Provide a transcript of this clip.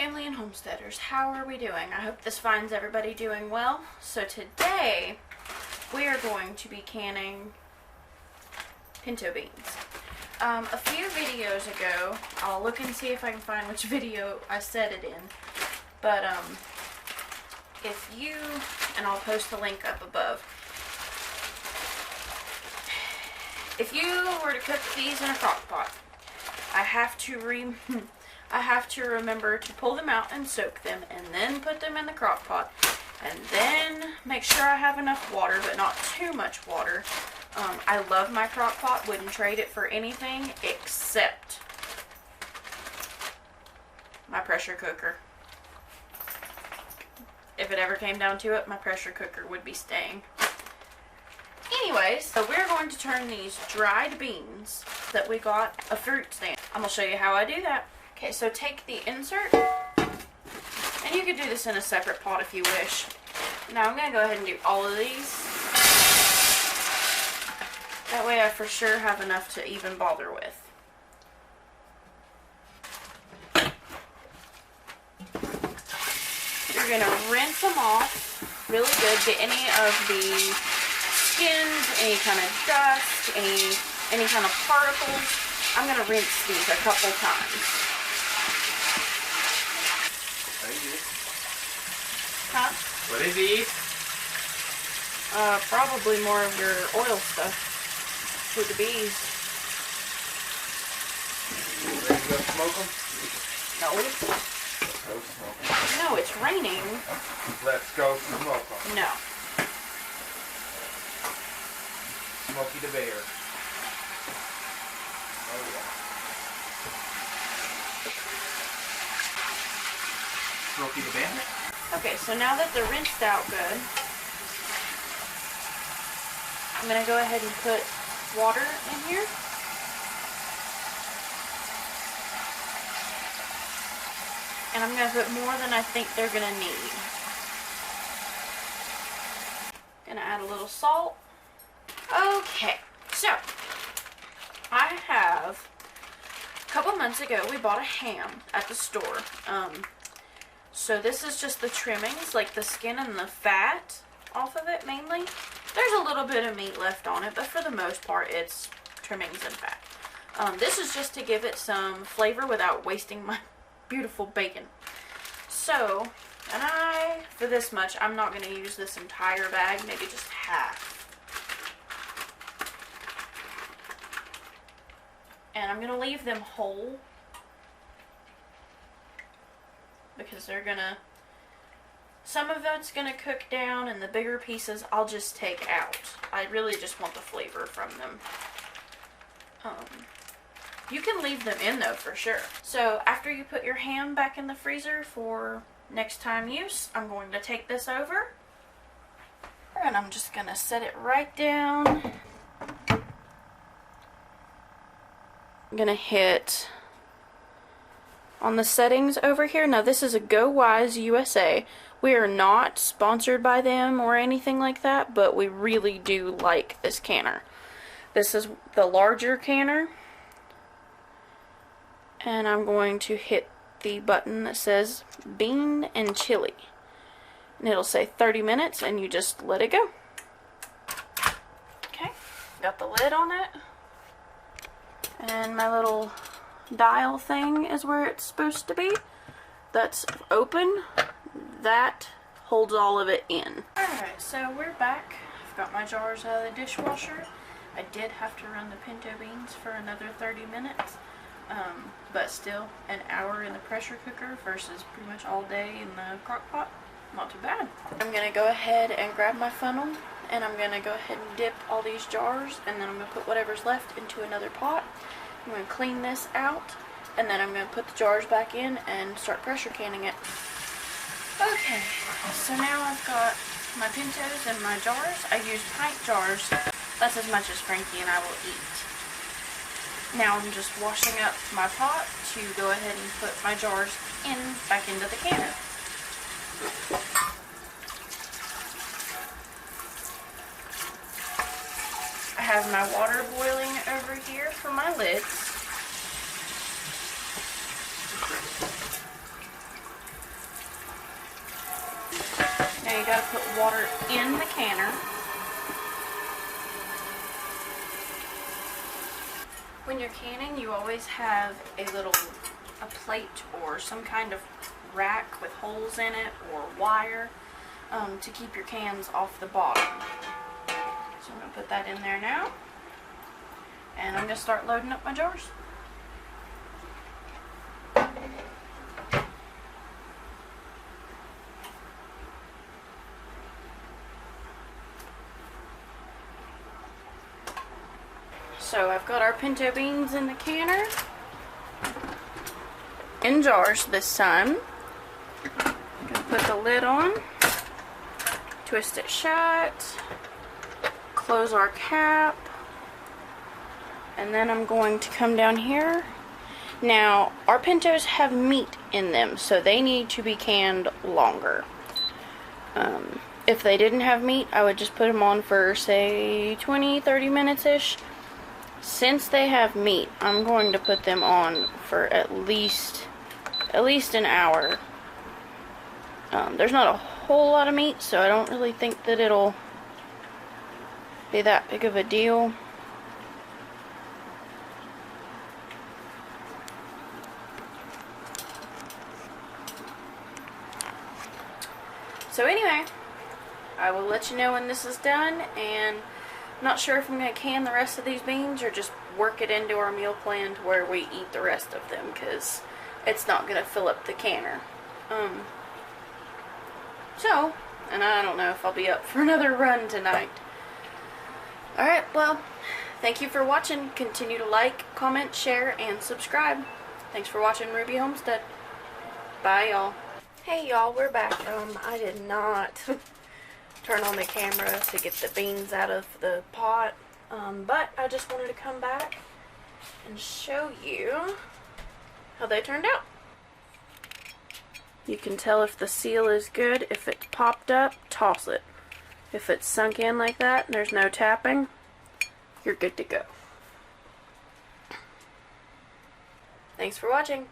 family and homesteaders, how are we doing? I hope this finds everybody doing well. So today we are going to be canning pinto beans. A few videos ago, I'll look and see if I can find which video I said it in, but if you, and I'll post the link up above, if you were to cook these in a crock pot, I have to remember to pull them out and soak them, and then put them in the crock pot, and then make sure I have enough water, but not too much water. I love my crock pot, wouldn't trade it for anything except my pressure cooker. If it ever came down to it, my pressure cooker would be staying. Anyways, so we're going to turn these dried beans that we got a fruit stand. I'm going to show you how I do that. Okay, so take the insert, and you could do this in a separate pot if you wish. Now I'm going to go ahead and do all of these. That way I for sure have enough to even bother with. You're going to rinse them off really good, get any of the skins, any kind of dust, any kind of particles. I'm going to rinse these a couple times. Huh? What is these? Probably more of your oil stuff with the bees. Ready to go smoke them? No. Let's go smoke them. No, it's raining. Let's go smoke them. No. Smokey the Bear. Oh yeah. Smokey the Bandit? Okay, so now that they're rinsed out good, I'm going to go ahead and put water in here. And I'm going to put more than I think they're going to need. Going to add a little salt. Okay, so I have, a couple months ago, we bought a ham at the store. So this is just the trimmings, like the skin and the fat off of it mainly. There's a little bit of meat left on it, but for the most part it's trimmings and fat. This is just to give it some flavor without wasting my beautiful bacon. So, and for this much, I'm not going to use this entire bag, maybe just half. And I'm going to leave them whole, because they're gonna, some of it's gonna cook down, and the bigger pieces I'll just take out. I really just want the flavor from them. You can leave them in though, for sure. So after you put your ham back in the freezer for next time use, I'm going to take this over, and I'm just gonna set it right down. I'm gonna hit on the settings over here. Now this is a GoWise USA. We are not sponsored by them or anything like that, but we really do like this canner. This is the larger canner, and I'm going to hit the button that says bean and chili, and it'll say 30 minutes, and you just let it go. Okay, got the lid on it, and my little dial thing is where it's supposed to be. That's open. That holds all of it in. Alright, so we're back. I've got my jars out of the dishwasher. I did have to run the pinto beans for another 30 minutes. But still, an hour in the pressure cooker versus pretty much all day in the crock pot. Not too bad. I'm going to go ahead and grab my funnel, and I'm going to go ahead and dip all these jars, and then I'm going to put whatever's left into another pot. I'm going to clean this out, and then I'm going to put the jars back in and start pressure canning it. Okay, so now I've got my pintos in my jars. I used pint jars. That's as much as Frankie and I will eat. Now I'm just washing up my pot to go ahead and put my jars back into the canner. I have my water boiling over here for my lids. put water in the canner. When you're canning, you always have a plate or some kind of rack with holes in it or wire to keep your cans off the bottom. So I'm going to put that in there now. And I'm going to start loading up my jars. So I've got our pinto beans in the canner. In jars this time. I'm going to put the lid on. Twist it shut. Close our cap. And then I'm going to come down here. Now, our pintos have meat in them, so they need to be canned longer. If they didn't have meat, I would just put them on for, say, 20-30 minutes-ish. Since they have meat, I'm going to put them on for at least an hour. There's not a whole lot of meat, so I don't really think that it'll be that big of a deal. So anyway, I will let you know when this is done, and I'm not sure if I'm going to can the rest of these beans or just work it into our meal plan to where we eat the rest of them, because it's not going to fill up the canner. And I don't know if I'll be up for another run tonight. Alright, well, thank you for watching. Continue to like, comment, share, and subscribe. Thanks for watching Ruby Homestead. Bye, y'all. Hey, y'all, we're back. I did not turn on the camera to get the beans out of the pot, but I just wanted to come back and show you how they turned out. You can tell if the seal is good. If it's popped up, toss it. If it's sunk in like that and there's no tapping, you're good to go. Thanks for watching.